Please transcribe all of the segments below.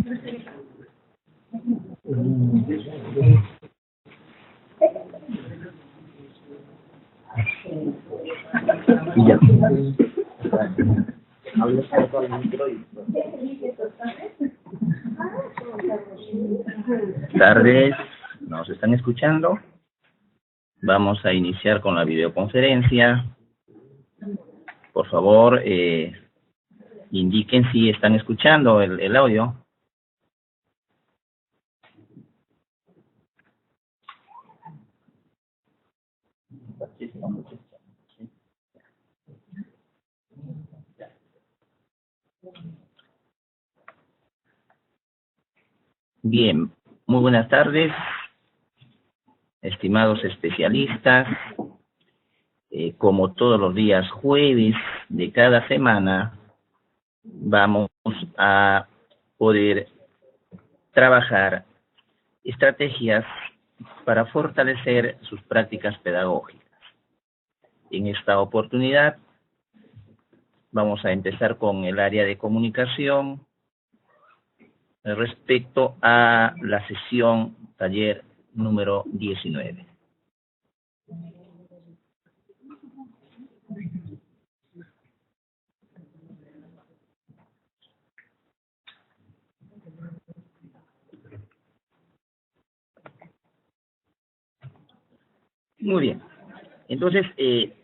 Y ya. Tardes, ¿nos están escuchando? Vamos a iniciar con la videoconferencia. Por favor, indiquen si están escuchando el audio. Bien, muy buenas tardes, estimados especialistas. Como todos los días jueves de cada semana, vamos a poder trabajar estrategias para fortalecer sus prácticas pedagógicas. En esta oportunidad vamos a empezar con el área de comunicación respecto a la sesión taller número 19. Muy bien. Entonces,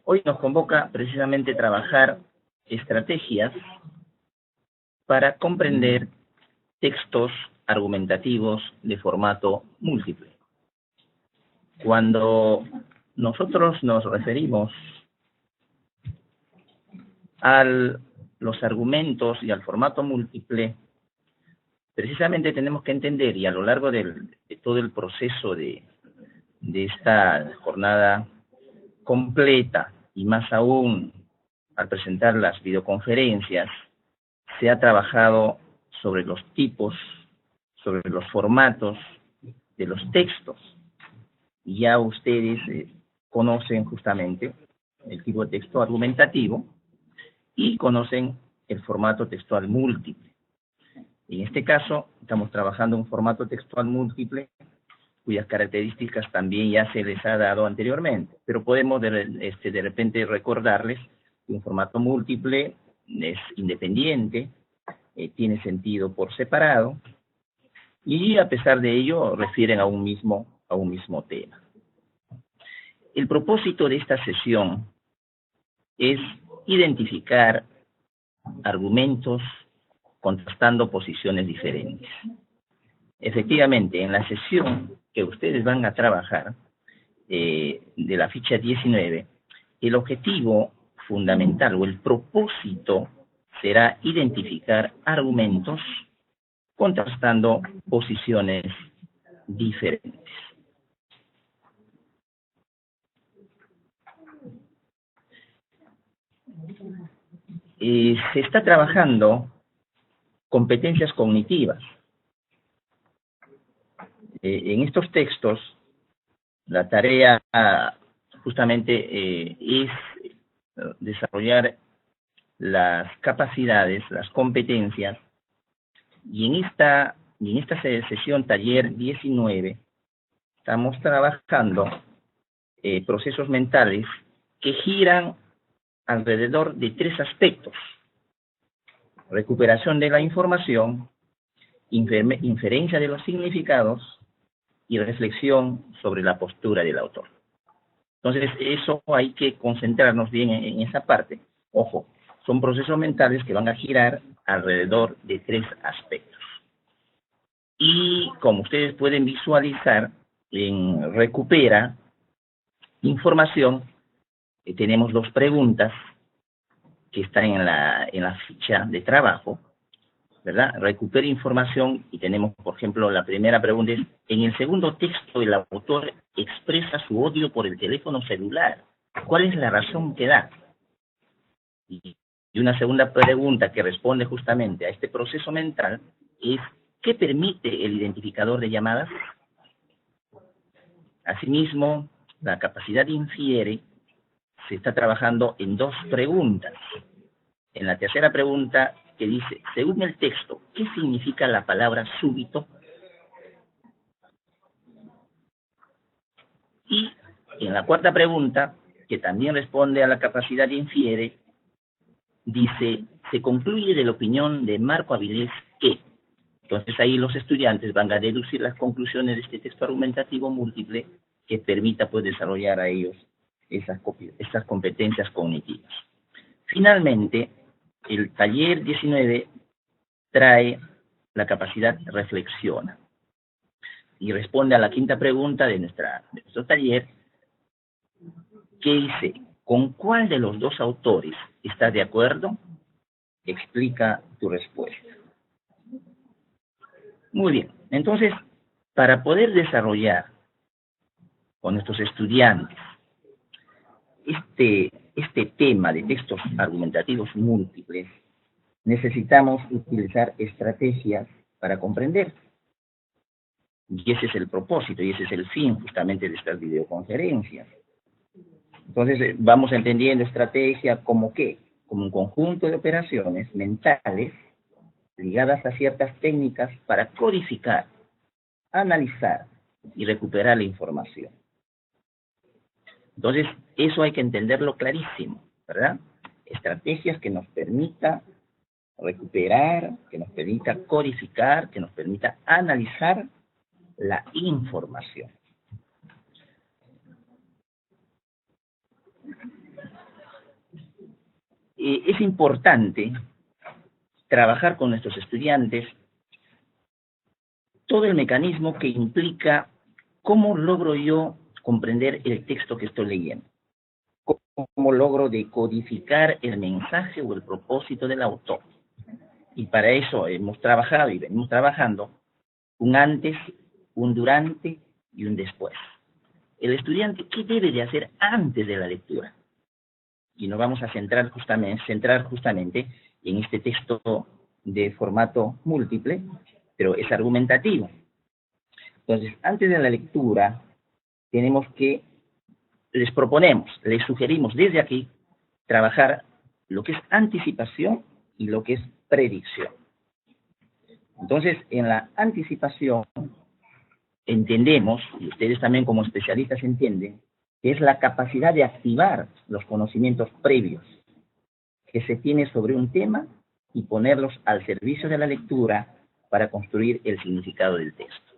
hoy nos convoca precisamente trabajar estrategias para comprender textos argumentativos de formato múltiple. Cuando nosotros nos referimos a los argumentos y al formato múltiple, precisamente tenemos que entender, y a lo largo de todo el proceso de esta jornada completa, y más aún al presentar las videoconferencias, se ha trabajado sobre los tipos, sobre los formatos de los textos. Y ya ustedes conocen justamente el tipo de texto argumentativo y conocen el formato textual múltiple. En este caso, estamos trabajando un formato textual múltiple cuyas características también ya se les ha dado anteriormente, pero podemos de repente recordarles que un formato múltiple es independiente, tiene sentido por separado, y a pesar de ello refieren a un mismo tema. El propósito de esta sesión es identificar argumentos contrastando posiciones diferentes. Efectivamente, en la sesión que ustedes van a trabajar de la ficha 19, el objetivo fundamental o el propósito será identificar argumentos contrastando posiciones diferentes. Se está trabajando competencias cognitivas. En estos textos, la tarea justamente es desarrollar las capacidades, las competencias, y en esta sesión taller 19 estamos trabajando procesos mentales que giran alrededor de 3 aspectos: recuperación de la información, inferencia de los significados y reflexión sobre la postura del autor. Entonces, eso hay que concentrarnos bien en esa parte. Ojo, son procesos mentales que van a girar alrededor de 3 aspectos. Y como ustedes pueden visualizar, en Recupera Información, tenemos 2 preguntas que están en la ficha de trabajo, ¿verdad? Recupera información, y tenemos, por ejemplo, la primera pregunta es: en el segundo texto el autor expresa su odio por el teléfono celular. ¿Cuál es la razón que da? Y una segunda pregunta que responde justamente a este proceso mental es: ¿qué permite el identificador de llamadas? Asimismo, la capacidad infiere se está trabajando en 2 preguntas. En la tercera pregunta que dice, según el texto, ¿qué significa la palabra súbito? Y en la cuarta pregunta, que también responde a la capacidad de infiere, dice, se concluye de la opinión de Marco Avilés que. Entonces ahí los estudiantes van a deducir las conclusiones de este texto argumentativo múltiple que permita pues desarrollar a ellos esas competencias cognitivas. Finalmente, el taller 19 trae la capacidad reflexiona y responde a la quinta pregunta de nuestro taller, que dice, ¿con cuál de los dos autores estás de acuerdo? Explica tu respuesta. Muy bien, entonces, para poder desarrollar con nuestros estudiantes este tema de textos argumentativos múltiples, necesitamos utilizar estrategias para comprender. Y ese es el propósito, y ese es el fin justamente de estas videoconferencias. Entonces, vamos entendiendo estrategia como ¿qué? Como un conjunto de operaciones mentales ligadas a ciertas técnicas para codificar, analizar y recuperar la información. Entonces, eso hay que entenderlo clarísimo, ¿verdad? Estrategias que nos permita recuperar, que nos permita codificar, que nos permita analizar la información. Es importante trabajar con nuestros estudiantes todo el mecanismo que implica cómo logro yo comprender el texto que estoy leyendo, cómo logro decodificar el mensaje o el propósito del autor. Y para eso hemos trabajado y venimos trabajando un antes, un durante y un después. El estudiante, ¿qué debe de hacer antes de la lectura? Y nos vamos a centrar justamente en este texto de formato múltiple, pero es argumentativo. Entonces, antes de la lectura, tenemos que, les sugerimos desde aquí, trabajar lo que es anticipación y lo que es predicción. Entonces, en la anticipación, entendemos, y ustedes también como especialistas entienden, que es la capacidad de activar los conocimientos previos que se tiene sobre un tema y ponerlos al servicio de la lectura para construir el significado del texto.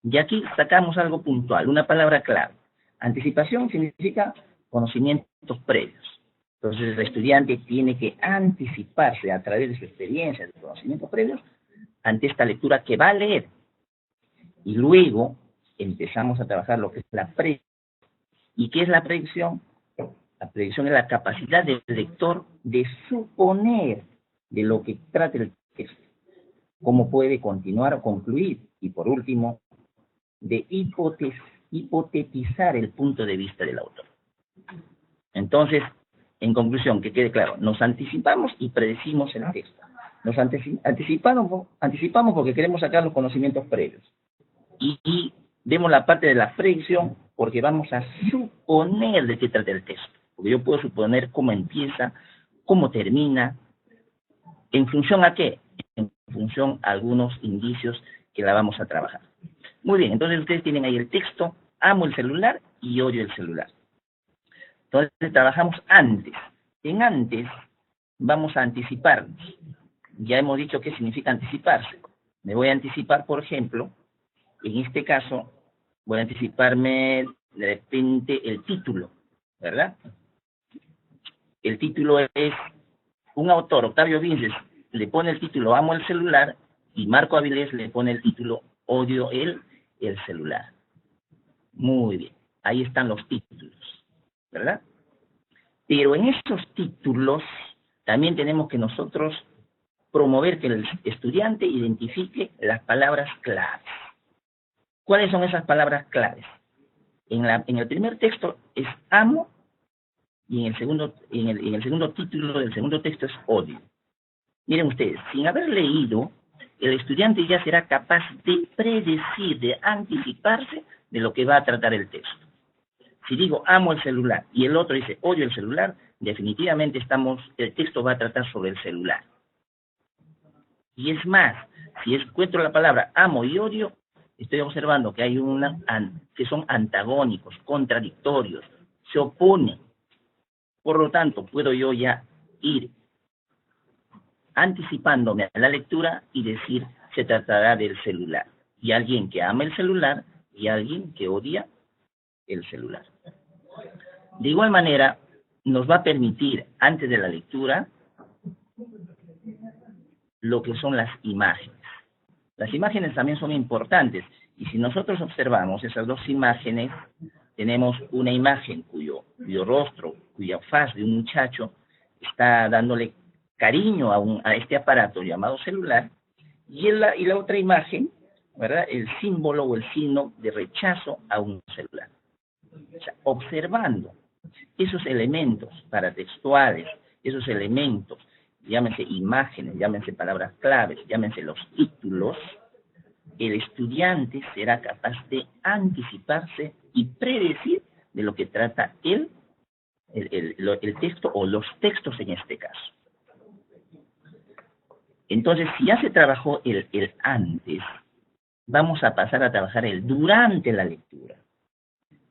Y aquí sacamos algo puntual, una palabra clave. Anticipación significa conocimientos previos. Entonces el estudiante tiene que anticiparse a través de su experiencia, de conocimientos previos, ante esta lectura que va a leer. Y luego empezamos a trabajar lo que es la predicción. ¿Y qué es la predicción? La predicción es la capacidad del lector de suponer de lo que trata el texto, cómo puede continuar o concluir, y por último, de hipotetizar el punto de vista del autor. Entonces, en conclusión, que quede claro, nos anticipamos y predecimos el texto. Nos anticipamos porque queremos sacar los conocimientos previos. Y vemos la parte de la predicción porque vamos a suponer de qué trata el texto. Porque yo puedo suponer cómo empieza, cómo termina, ¿en función a qué? En función a algunos indicios que la vamos a trabajar. Muy bien, entonces ustedes tienen ahí el texto, amo el celular y odio el celular. Entonces trabajamos antes. En antes vamos a anticiparnos. Ya hemos dicho qué significa anticiparse. Me voy a anticipar, por ejemplo, en este caso, voy a anticiparme de repente el título, ¿verdad? El título es, un autor, Octavio Vinces, le pone el título amo el celular y Marco Avilés le pone el título odio el celular. Muy bien, ahí están los títulos, ¿verdad? Pero en estos títulos también tenemos que nosotros promover que el estudiante identifique las palabras claves. ¿Cuáles son esas palabras claves? En el primer texto es amo y en el segundo título del segundo texto es odio. Miren ustedes, sin haber leído, el estudiante ya será capaz de predecir, de anticiparse de lo que va a tratar el texto. Si digo amo el celular y el otro dice odio el celular, definitivamente el texto va a tratar sobre el celular. Y es más, si encuentro la palabra amo y odio, estoy observando que hay que son antagónicos, contradictorios, se oponen. Por lo tanto, puedo yo ya ir anticipándome a la lectura y decir, se tratará del celular. Y alguien que ama el celular y alguien que odia el celular. De igual manera, nos va a permitir, antes de la lectura, lo que son las imágenes. Las imágenes también son importantes, y si nosotros observamos esas dos imágenes, tenemos una imagen cuyo rostro, cuya faz de un muchacho está dándole cariño a este aparato llamado celular, y la otra imagen, ¿verdad?, el símbolo o el signo de rechazo a un celular. O sea, observando esos elementos paratextuales, esos elementos, llámense imágenes, llámense palabras claves, llámense los títulos, el estudiante será capaz de anticiparse y predecir de lo que trata el texto o los textos en este caso. Entonces, si ya se trabajó el antes, vamos a pasar a trabajar el durante la lectura.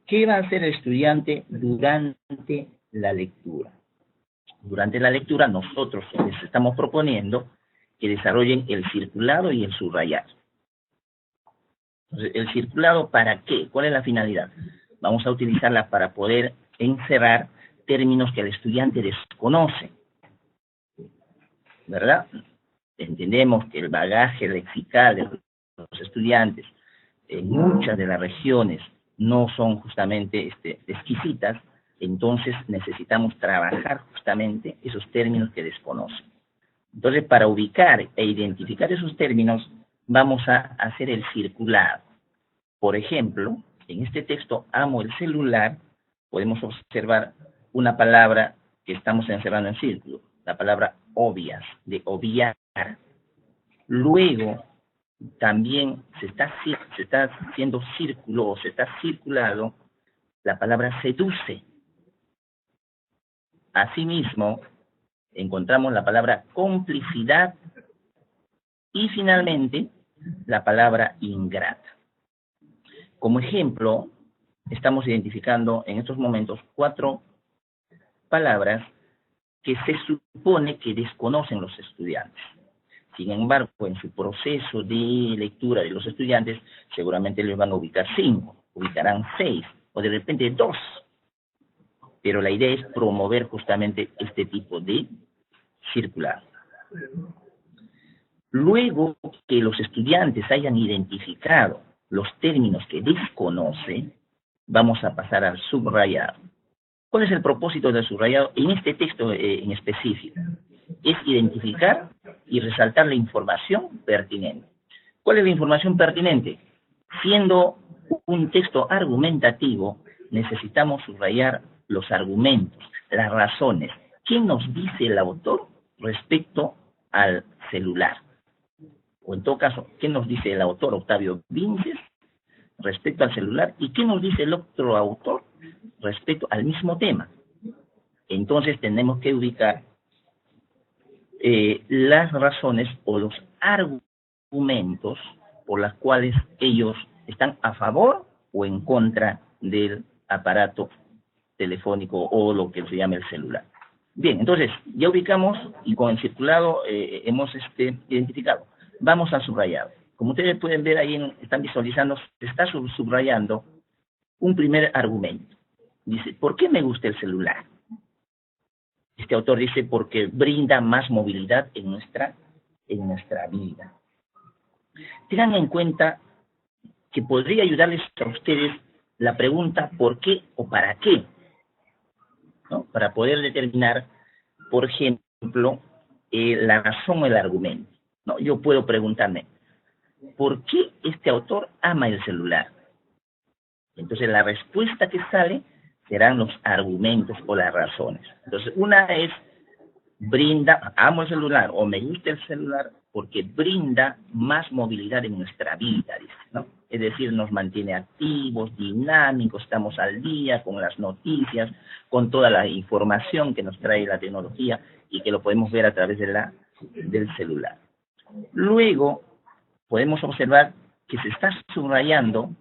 ¿Qué va a hacer el estudiante durante la lectura? Durante la lectura nosotros les estamos proponiendo que desarrollen el circulado y el subrayado. Entonces, ¿el circulado para qué? ¿Cuál es la finalidad? Vamos a utilizarla para poder encerrar términos que el estudiante desconoce, ¿verdad? Entendemos que el bagaje lexical de los estudiantes en muchas de las regiones no son justamente exquisitas, entonces necesitamos trabajar justamente esos términos que desconocen. Entonces, para ubicar e identificar esos términos, vamos a hacer el circulado. Por ejemplo, en este texto, amo el celular, podemos observar una palabra que estamos encerrando en círculo, la palabra obvias, de obviar. Luego, también se está haciendo círculo o se está circulado la palabra seduce. Asimismo, encontramos la palabra complicidad y finalmente la palabra ingrata. Como ejemplo, estamos identificando en estos momentos 4 palabras que se supone que desconocen los estudiantes. Sin embargo, en su proceso de lectura de los estudiantes, seguramente les van a ubicar 5, ubicarán 6, o de repente 2. Pero la idea es promover justamente este tipo de circulado. Luego que los estudiantes hayan identificado los términos que desconocen, vamos a pasar al subrayado. ¿Cuál es el propósito del subrayado en este texto en específico? Es identificar y resaltar la información pertinente. ¿Cuál es la información pertinente? Siendo un texto argumentativo, necesitamos subrayar los argumentos, las razones. ¿Qué nos dice el autor respecto al celular? O en todo caso, ¿qué nos dice el autor Octavio Vinces respecto al celular? ¿Y qué nos dice el otro autor respecto al mismo tema? Entonces tenemos que ubicar las razones o los argumentos por las cuales ellos están a favor o en contra del aparato telefónico o lo que se llama el celular. Bien, entonces ya ubicamos y con el circulado hemos identificado. Vamos al subrayado. Como ustedes pueden ver ahí, están visualizando, se está subrayando un primer argumento. Dice, ¿por qué me gusta el celular? Este autor dice, porque brinda más movilidad en nuestra vida. Tengan en cuenta que podría ayudarles a ustedes la pregunta ¿por qué o para qué? ¿No? Para poder determinar, por ejemplo, la razón o el argumento. ¿No? Yo puedo preguntarme, ¿por qué este autor ama el celular? Entonces la respuesta que sale serán los argumentos o las razones. Entonces una es, amo el celular o me gusta el celular porque brinda más movilidad en nuestra vida, dice, ¿no? Es decir, nos mantiene activos, dinámicos, estamos al día con las noticias, con toda la información que nos trae la tecnología y que lo podemos ver a través del celular. Luego, podemos observar que se está subrayando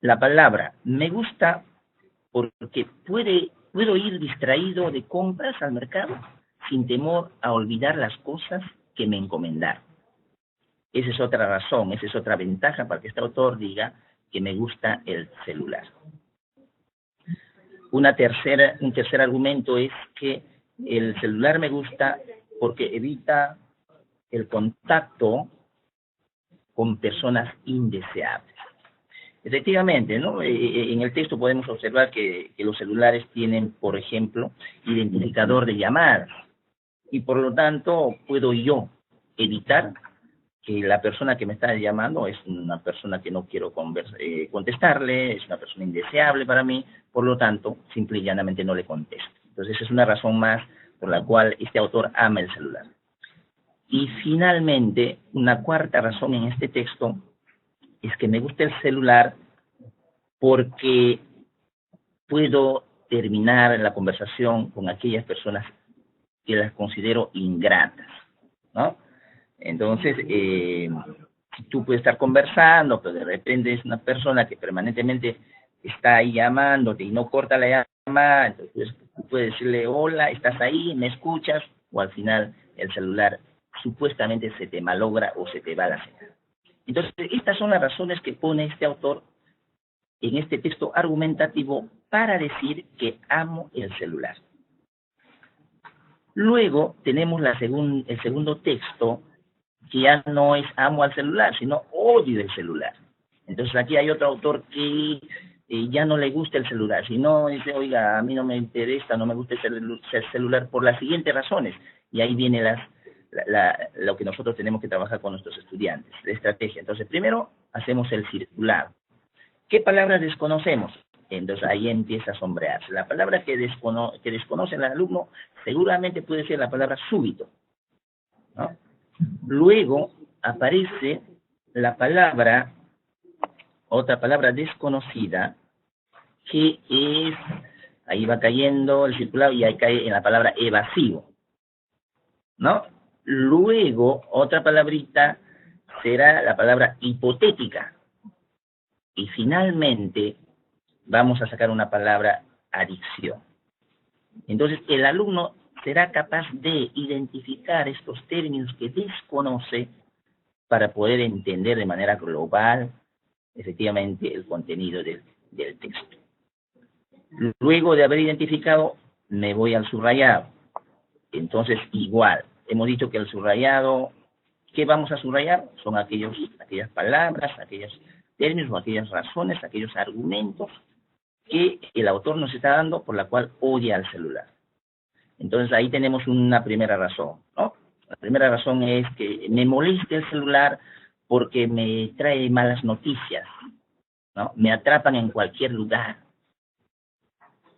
la palabra me gusta porque puedo ir distraído de compras al mercado sin temor a olvidar las cosas que me encomendaron. Esa es otra razón, esa es otra ventaja para que este autor diga que me gusta el celular. Un tercer argumento es que el celular me gusta porque evita el contacto con personas indeseables. Efectivamente, ¿no? En el texto podemos observar que los celulares tienen, por ejemplo, identificador de llamadas y por lo tanto puedo yo evitar que la persona que me está llamando es una persona que no quiero contestarle, es una persona indeseable para mí, por lo tanto, simple y llanamente no le contesto. Entonces, esa es una razón más por la cual este autor ama el celular. Y finalmente, una cuarta razón en este texto es que me gusta el celular porque puedo terminar la conversación con aquellas personas que las considero ingratas, ¿no? Entonces, tú puedes estar conversando, pero de repente es una persona que permanentemente está ahí llamándote y no corta la llamada, entonces tú puedes decirle, hola, ¿estás ahí? ¿Me escuchas? O al final el celular supuestamente se te malogra o se te va la señal. Entonces, estas son las razones que pone este autor en este texto argumentativo para decir que amo el celular. Luego tenemos el segundo texto, que ya no es amo al celular, sino odio el celular. Entonces aquí hay otro autor que ya no le gusta el celular, sino dice, oiga, a mí no me interesa, no me gusta el celular por las siguientes razones. Y ahí viene lo que nosotros tenemos que trabajar con nuestros estudiantes, la estrategia. Entonces, primero hacemos el circular. ¿Qué palabras desconocemos? Entonces ahí empieza a sombrearse. La palabra que desconoce el alumno seguramente puede ser la palabra súbito, ¿no? Luego aparece la palabra, otra palabra desconocida, que es, ahí va cayendo el circulado y ahí cae en la palabra evasivo, ¿no? Luego, otra palabrita será la palabra hipotética. Y finalmente, vamos a sacar una palabra adicción. Entonces, el alumno será capaz de identificar estos términos que desconoce para poder entender de manera global, efectivamente, el contenido del texto. Luego de haber identificado, me voy al subrayado. Entonces, igual, hemos dicho que el subrayado, ¿qué vamos a subrayar? Son aquellas palabras, aquellos términos o aquellas razones, aquellos argumentos que el autor nos está dando por la cual odia al celular. Entonces ahí tenemos una primera razón, ¿no? La primera razón es que me molesta el celular porque me trae malas noticias, ¿no? Me atrapan en cualquier lugar.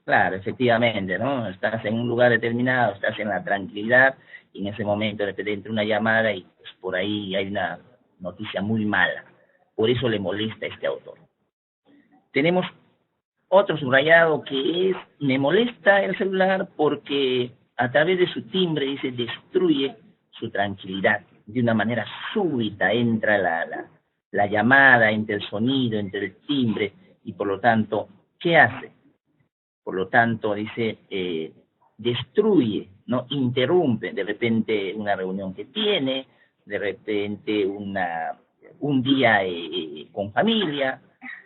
Claro, efectivamente, ¿no? Estás en un lugar determinado, estás en la tranquilidad y en ese momento de repente entra una llamada y pues, por ahí hay una noticia muy mala. Por eso le molesta a este autor. Tenemos otro subrayado que es, me molesta el celular porque a través de su timbre, dice, destruye su tranquilidad. De una manera súbita entra la llamada, entre el sonido, entre el timbre, y por lo tanto, ¿qué hace? Por lo tanto, dice, destruye, ¿no? Interrumpe de repente una reunión que tiene, de repente un día con familia,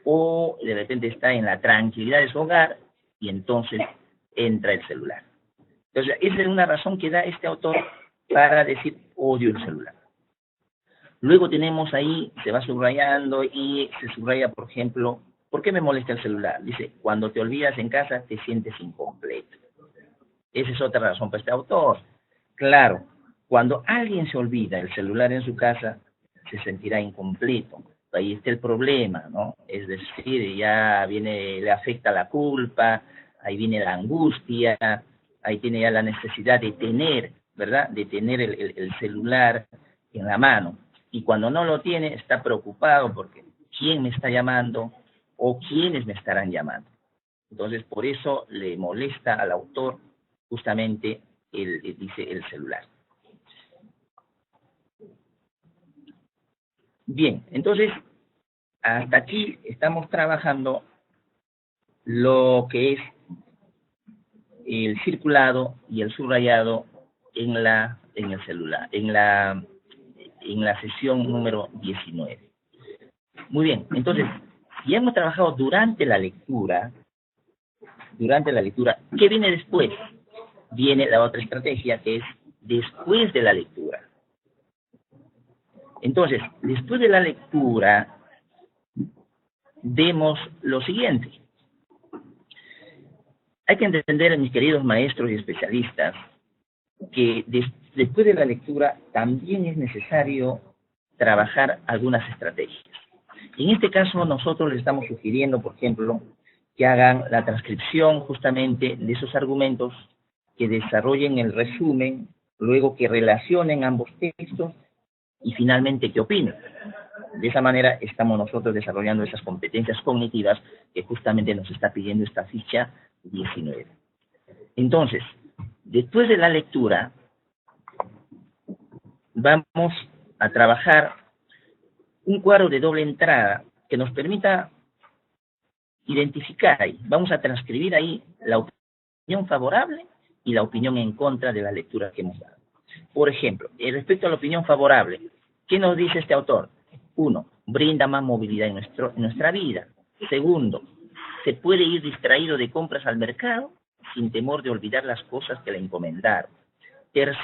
o de repente está en la tranquilidad de su hogar y entonces entra el celular. Entonces, esa es una razón que da este autor para decir odio el celular. Luego tenemos ahí, se va subrayando y se subraya, por ejemplo, ¿por qué me molesta el celular? Dice, cuando te olvidas en casa te sientes incompleto. Esa es otra razón para este autor. Claro, cuando alguien se olvida el celular en su casa, se sentirá incompleto. Ahí está el problema, ¿no? Es decir, ya viene, le afecta la culpa, ahí viene la angustia, ahí tiene ya la necesidad de tener, ¿verdad? De tener el celular en la mano. Y cuando no lo tiene, está preocupado porque ¿quién me está llamando o quiénes me estarán llamando? Entonces, por eso le molesta al autor justamente dice el celular. Bien, entonces, hasta aquí estamos trabajando lo que es el circulado y el subrayado en el celular, en la sesión número 19. Muy bien, entonces, si hemos trabajado durante la lectura, ¿qué viene después? Viene la otra estrategia, que es después de la lectura. Entonces, después de la lectura, vemos lo siguiente. Hay que entender, mis queridos maestros y especialistas, que después de la lectura también es necesario trabajar algunas estrategias. En este caso, nosotros les estamos sugiriendo, por ejemplo, que hagan la transcripción justamente de esos argumentos, que desarrollen el resumen, luego que relacionen ambos textos y finalmente que opinen. De esa manera estamos nosotros desarrollando esas competencias cognitivas que justamente nos está pidiendo esta ficha 19. Entonces, después de la lectura, vamos a trabajar un cuadro de doble entrada que nos permita identificar ahí. Vamos a transcribir ahí la opinión favorable y la opinión en contra de la lectura que hemos dado. Por ejemplo, respecto a la opinión favorable, ¿qué nos dice este autor? 1. Brinda más movilidad en nuestra vida. 2. Se puede ir distraído de compras al mercado sin temor de olvidar las cosas que le encomendaron. 3.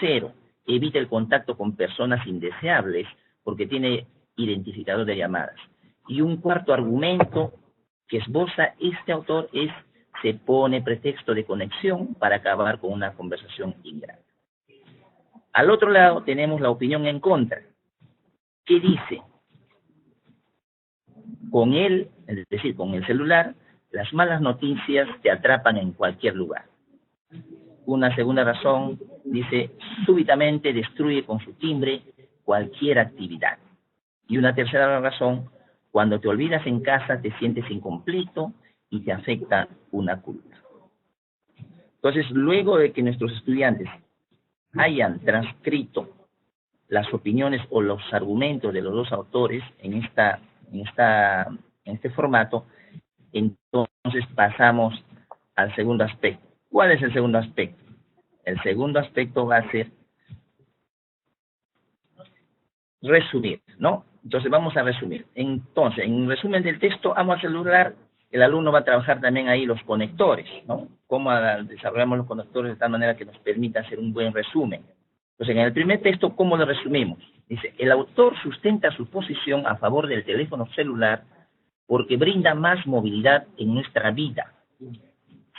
Evita el contacto con personas indeseables porque tiene identificador de llamadas. Y un cuarto argumento que esboza este autor es: se pone pretexto de conexión para acabar con una conversación ingrata. Al otro lado tenemos la opinión en contra, que dice: con él, es decir, con el celular, las malas noticias te atrapan en cualquier lugar. Una segunda razón dice: súbitamente destruye con su timbre cualquier actividad. Y una tercera razón: cuando te olvidas en casa te sientes incompleto y te afecta una culpa. Entonces, luego de que nuestros estudiantes hayan transcrito las opiniones o los argumentos de los dos autores en este formato, entonces pasamos al segundo aspecto. ¿Cuál es el segundo aspecto? El segundo aspecto va a ser resumir, ¿no? Entonces vamos a resumir. Entonces, en resumen del texto, amo al celular, el alumno va a trabajar también ahí los conectores, ¿no? Cómo desarrollamos los conectores de tal manera que nos permita hacer un buen resumen. Entonces, en el primer texto, ¿cómo lo resumimos? Dice: el autor sustenta su posición a favor del teléfono celular porque brinda más movilidad en nuestra vida.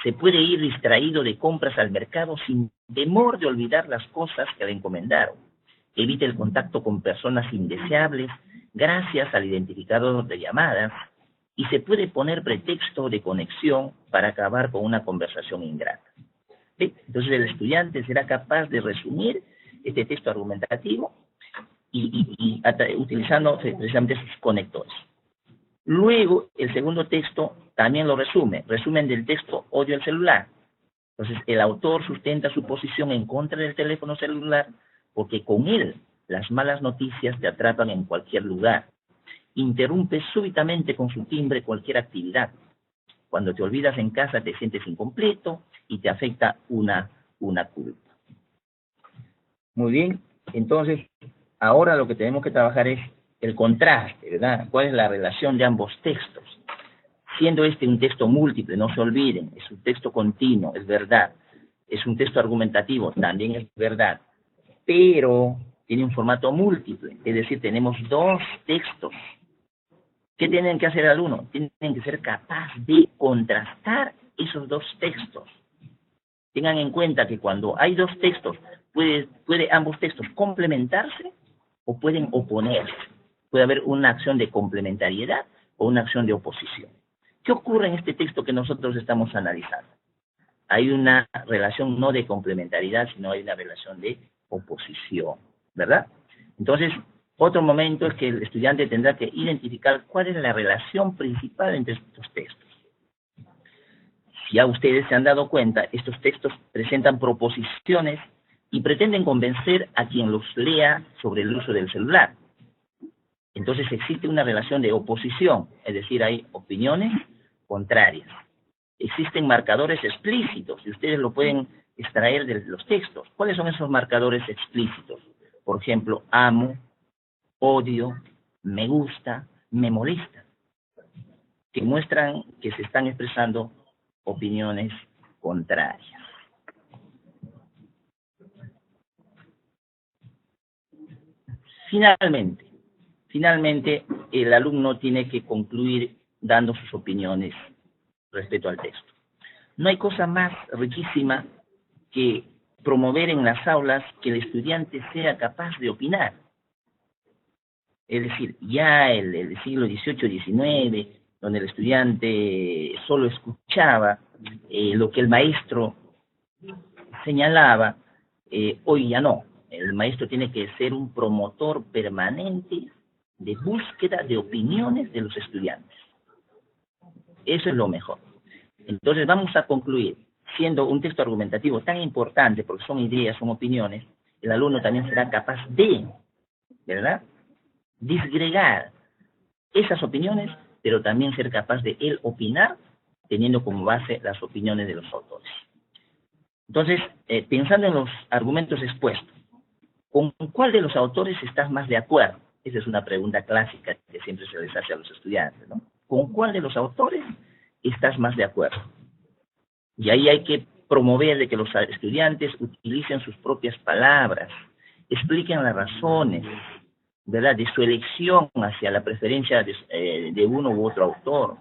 Se puede ir distraído de compras al mercado sin temor de olvidar las cosas que le encomendaron. Evita el contacto con personas indeseables gracias al identificador de llamadas y se puede poner pretexto de conexión para acabar con una conversación ingrata. ¿Sí? Entonces el estudiante será capaz de resumir este texto argumentativo y utilizando precisamente sus conectores. Luego, el segundo texto también lo resumen del texto: odio el celular. Entonces, el autor sustenta su posición en contra del teléfono celular porque con él las malas noticias te atrapan en cualquier lugar. Interrumpe súbitamente con su timbre cualquier actividad. Cuando te olvidas en casa te sientes incompleto y te afecta una culpa. Muy bien, entonces, ahora lo que tenemos que trabajar es el contraste, ¿verdad? ¿Cuál es la relación de ambos textos? Siendo este un texto múltiple, no se olviden, es un texto continuo, es verdad. Es un texto argumentativo, también es verdad. Pero tiene un formato múltiple, es decir, tenemos dos textos. ¿Qué tienen que hacer el alumno? Tienen que ser capaces de contrastar esos dos textos. Tengan en cuenta que cuando hay dos textos, puede ambos textos complementarse o pueden oponerse. Puede haber una acción de complementariedad o una acción de oposición. ¿Qué ocurre en este texto que nosotros estamos analizando? Hay una relación no de complementariedad, sino hay una relación de oposición, ¿verdad? Entonces, otro momento es que el estudiante tendrá que identificar cuál es la relación principal entre estos textos. Si ya ustedes se han dado cuenta, estos textos presentan proposiciones y pretenden convencer a quien los lea sobre el uso del celular. Entonces existe una relación de oposición, es decir, hay opiniones contrarias. Existen marcadores explícitos, y ustedes lo pueden extraer de los textos. ¿Cuáles son esos marcadores explícitos? Por ejemplo, amo, odio, me gusta, me molesta, que muestran que se están expresando opiniones contrarias. Finalmente, el alumno tiene que concluir dando sus opiniones respecto al texto. No hay cosa más riquísima que promover en las aulas que el estudiante sea capaz de opinar. Es decir, ya el siglo XVIII, XIX, donde el estudiante solo escuchaba lo que el maestro señalaba, hoy ya no. El maestro tiene que ser un promotor permanente de búsqueda de opiniones de los estudiantes. Eso es lo mejor. Entonces vamos a concluir, siendo un texto argumentativo tan importante, porque son ideas, son opiniones, el alumno también será capaz de, ¿verdad?, disgregar esas opiniones, pero también ser capaz de él opinar, teniendo como base las opiniones de los autores. Entonces, pensando en los argumentos expuestos, ¿con cuál de los autores estás más de acuerdo? Esa es una pregunta clásica que siempre se les hace a los estudiantes, ¿no? ¿Con cuál de los autores estás más de acuerdo? Y ahí hay que promover de que los estudiantes utilicen sus propias palabras, expliquen las razones, ¿verdad?, de su elección hacia la preferencia de uno u otro autor,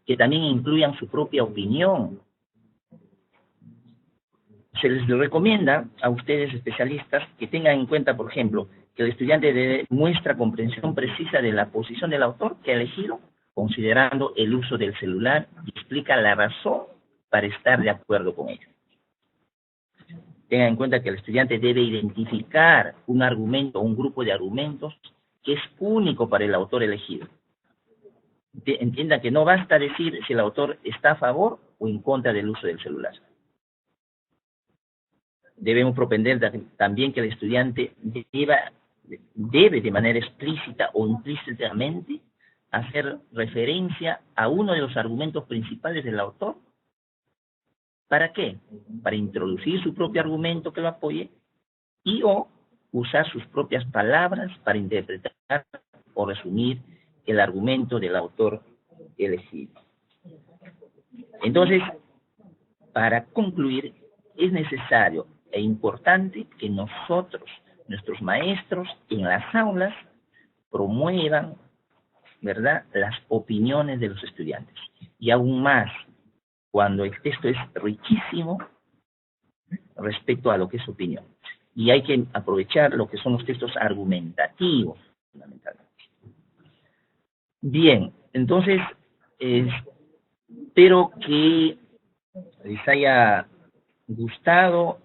que también incluyan su propia opinión. Se les recomienda a ustedes, especialistas, que tengan en cuenta, por ejemplo, que el estudiante muestra comprensión precisa de la posición del autor que ha elegido, considerando el uso del celular, y explica la razón para estar de acuerdo con ello. Tengan en cuenta que el estudiante debe identificar un argumento o un grupo de argumentos que es único para el autor elegido. Entienda que no basta decir si el autor está a favor o en contra del uso del celular. Debemos propender también que el estudiante debe de manera explícita o implícitamente hacer referencia a uno de los argumentos principales del autor. ¿Para qué? Para introducir su propio argumento que lo apoye y o usar sus propias palabras para interpretar o resumir el argumento del autor elegido. Entonces, para concluir, es necesario e importante que nosotros, nuestros maestros, en las aulas, promuevan, ¿verdad?, las opiniones de los estudiantes. Y aún más, cuando el texto es riquísimo respecto a lo que es opinión. Y hay que aprovechar lo que son los textos argumentativos, fundamentalmente. Bien, entonces, espero que les haya gustado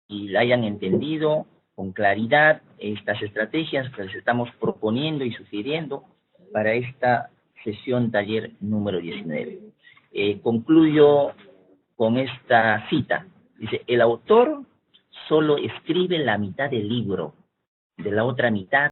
y la hayan entendido con claridad estas estrategias que les estamos proponiendo y sugiriendo para esta sesión taller número 19. Concluyo con esta cita. Dice, el autor solo escribe la mitad del libro, de la otra mitad